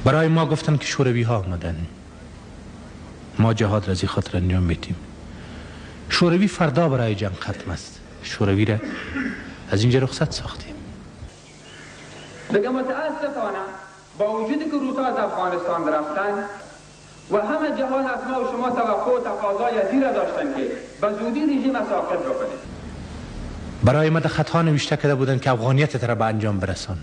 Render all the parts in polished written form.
برای ما گفتن که شوروی ها آمدن، ما جهاد را از این خاطر انجام میدیم. شوروی فردا برای جنگ ختم است. شوروی را از اینجا رخصت ساختیم. دیگه متاسفانه با وجودی که روسا از افغانستان رفتن و همه جهان از ما و شما توقع و تقاضای ازی را داشتن که به زودی رژیم ساقط بکنه. برای ما خطا نوشته کرده بودن که افغانیت را به انجام برسان.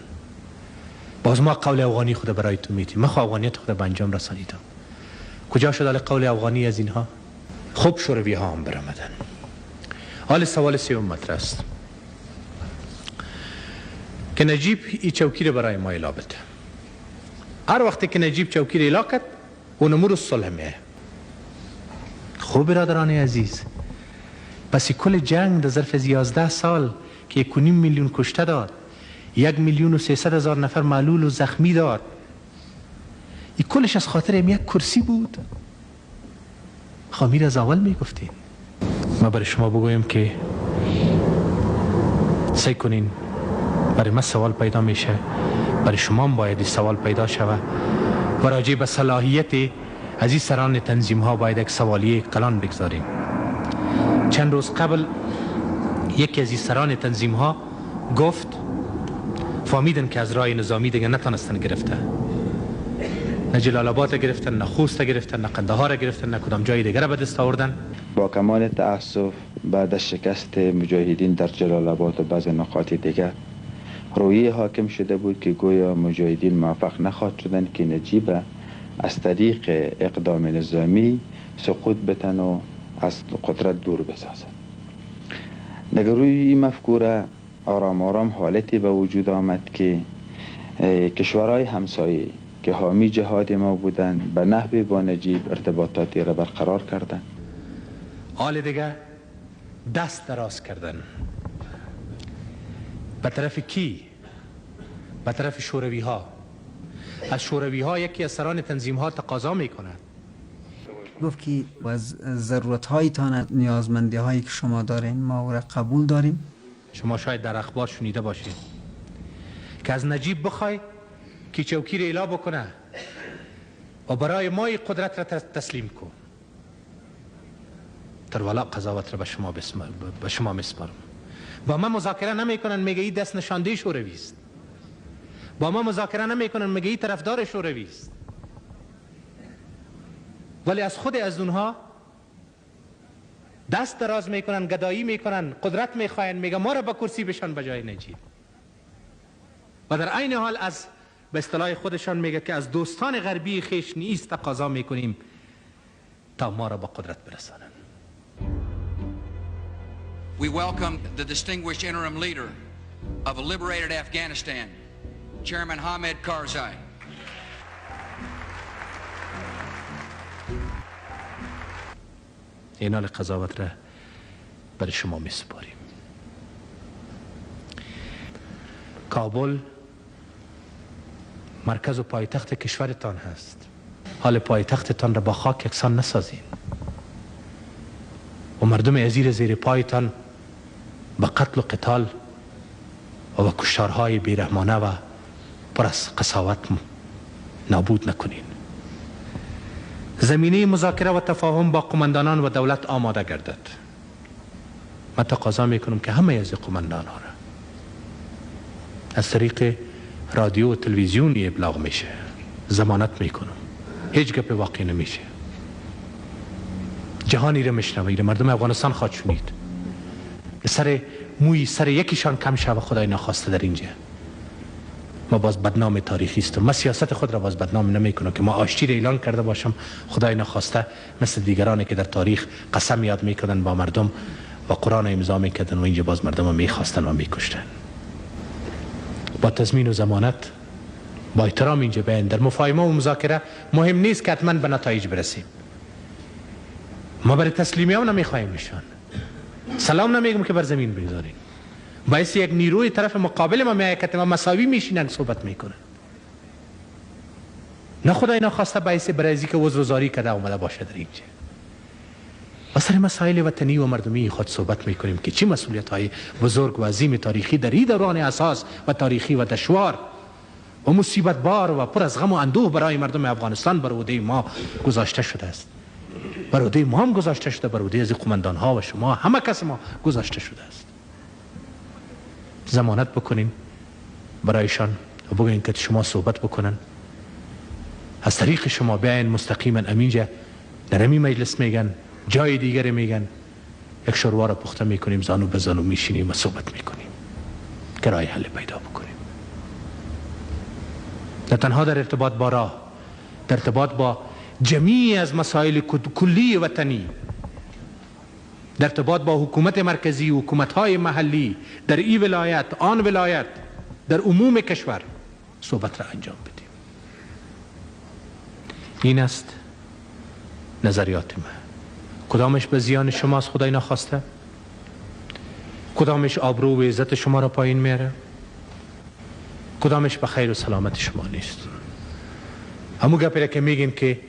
باز ما قول افغانی خود برای تو میتیم. ما افغانیت خود به انجام رسانیدم. کجا شد قول افغانی از اینها؟ خب شوروی ها هم برآمدن. حال سوال سوم مطرح است که نجیب این چوکی را برای ما اعلام بده. هر وقتی که نجیب چوکی را اعلام کرد اون امور صلح میه. خوب برادران عزیز، پس کل جنگ در ظرف 11 سال که 1.5 میلیون کشته داد، 1,300,000 نفر معلول و زخمی داد، این کلش از خاطر یک کرسی بود؟ خامیر از اول میگفتین. ما برای شما بگویم که سعی کنین، برای من سوال پیدا میشه، برای شما هم باید سوال پیدا شود و راجع به صلاحیت از این سران تنظیم ها باید یک سوالیه کلان بگذاریم. چند روز قبل یکی از این سران تنظیم ها گفت فهمیدن که از راه نظامی دیگه نتونستن گرفته، نه جلال آباد گرفتن، نه خوست گرفتن، نه قندهار گرفتن، نه کدام جای دیگر به دست آوردن. با کمال تأسف بعد از شکست مجاهدین در جلال آباد و بعض نقاط دیگر، رویه حاکم شده بود که گویا مجاهدین موفق نخواهد شدن که نجیب از طریق اقدام نظامی سقوط بتن و از قدرت دور بسازن. در روی این مفکوره آرام آرام حالتی به وجود آمد که کشورهای همسایه که حامی جهاد ما بودن به نحوی با نجیب ارتباطاتی را برقرار کردن. حال دیگه دست دراز کردن. به طرف کی؟ به طرف شوروی ها. از شوروی ها یکی از سران تنظیم ها تقاضا میکنه. گفت که از ضرورت هایتان، نیازمندی هایی که شما دارین ما را قبول داریم. شما شاید در اخبار شنیده باشید که از نجیب بخوای که چوکی را اعلام بکنه و برای ما قدرت را تسلیم کن. در والا قضاوت را به شما میسپارم. با ما مذاکره نمیکنن، میگه این دست نشانده شوروی است. با ما مذاکره نمیکنن، میگه این طرفدار شوروی است. ولی از خود از اونها دست دراز میکنن، گدایی میکنن، قدرت میخواین، میگه ما را به کرسی بشن به جای نجیب. و در عین حال از به اصطلاح خودشان میگه که از دوستان غربی خیش نیست تقاضا میکنیم تا ما را به قدرت برسانن. We welcome the distinguished interim leader of a liberated Afghanistan, Chairman Hamid Karzai. این حال قضاوت را برای شما میسپاریم. کابل مرکز و پایتخت کشورتان هست. حال پایتختتان را با خاک یکسان نسازین و مردم عزیز زیر پایتان به قتل و قتال و به کشتارهای بیرحمانه و پر از قساوت نابود نکنین. زمینه مذاکره و تفاهم با قماندانان و دولت آماده گردد. من تقاضا میکنم که همه از قماندان ها را از طریق رادیو و تلویزیونی ابلاغ میشه، ضمانت میکنم هیچ گپ واقع نمیشه. جهانی را میشنوید، مردم افغانستان خواهد شنید. سر موی سر یکیشان کم شود خدای نخواسته در اینجا. ما باز بدنام تاریخی است. من سیاست خود را باز بدنام نمی کنم که ما آشتی را اعلان کرده باشم خدای نخواسته مثل دیگرانی که در تاریخ قسم یاد میکردن با مردم و قرآن امضا میکردن و اینجا باز مردم میخواستن و میکشتن. با تضمین و ضمانت با احترام اینجا بیان در مفاهمه و مذاکره مهم نیست که حتما به نتایج برسیم. ما برای تسلیمی هم نمیخوایم نشان. سلام نمیگم که بر زمین بگذاریم. باعث یک نیروی طرف مقابل ما میایه که ما مساوی میشینن صحبت میکنن. نه خدای نخواسته باعث برای که وزرزاری کرده اومده باشه در اینجا. و سر مسائل وطنی و مردمی خود صحبت میکنیم که چه مسئولیت های بزرگ و عظیم تاریخی در این دوران اساس و تاریخی و دشوار و مصیبت بار و پر از غم و اندوه برای مردم افغانستان بر عهده ما گذاشته شده است. بر عهده ما هم گذاشته شده، بر عهده از قماندان ها و شما همه کس ما گذاشته شده است. ضمانت بکنین برایشان و بگوین که شما صحبت بکنن، از طریق شما بیاین مستقیما امینجا در همین مجلس میگن، جای دیگر میگن، یک شوروا را پخته میکنیم، زانو به زانو میشینیم و صحبت میکنیم که راه حل پیدا بکنیم. نه تنها در ارتباط با راه، در ارتباط با جمیع از مسائل کلی وطنی، در ارتباط با حکومت مرکزی و حکومت‌های محلی در این ولایت، آن ولایت، در عموم کشور صحبت را انجام بدیم. این است نظریات من. کدامش به زیان شماست خدای نخواسته؟ کدامش آبرو و عزت شما را پایین میاره؟ کدامش به خیر و سلامت شما نیست؟ همون گپی که میگین که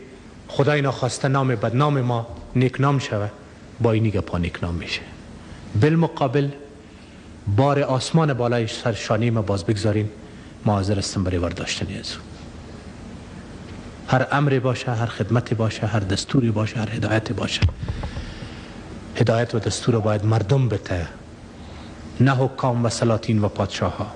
خدای نخواسته نام بدنام ما نیک نام شوه، با اینی گپا نیک نام میشه. بالمقابل بار آسمان بالای سر شانه ما باز بگذارین، ما حاضر هستم برای ورداشتنی از او. هر امری باشه، هر خدمتی باشه، هر دستوری باشه، هر هدایتی باشه، هدایت و دستور باید مردم بده، نه حکام و سلاطین و پادشاه ها.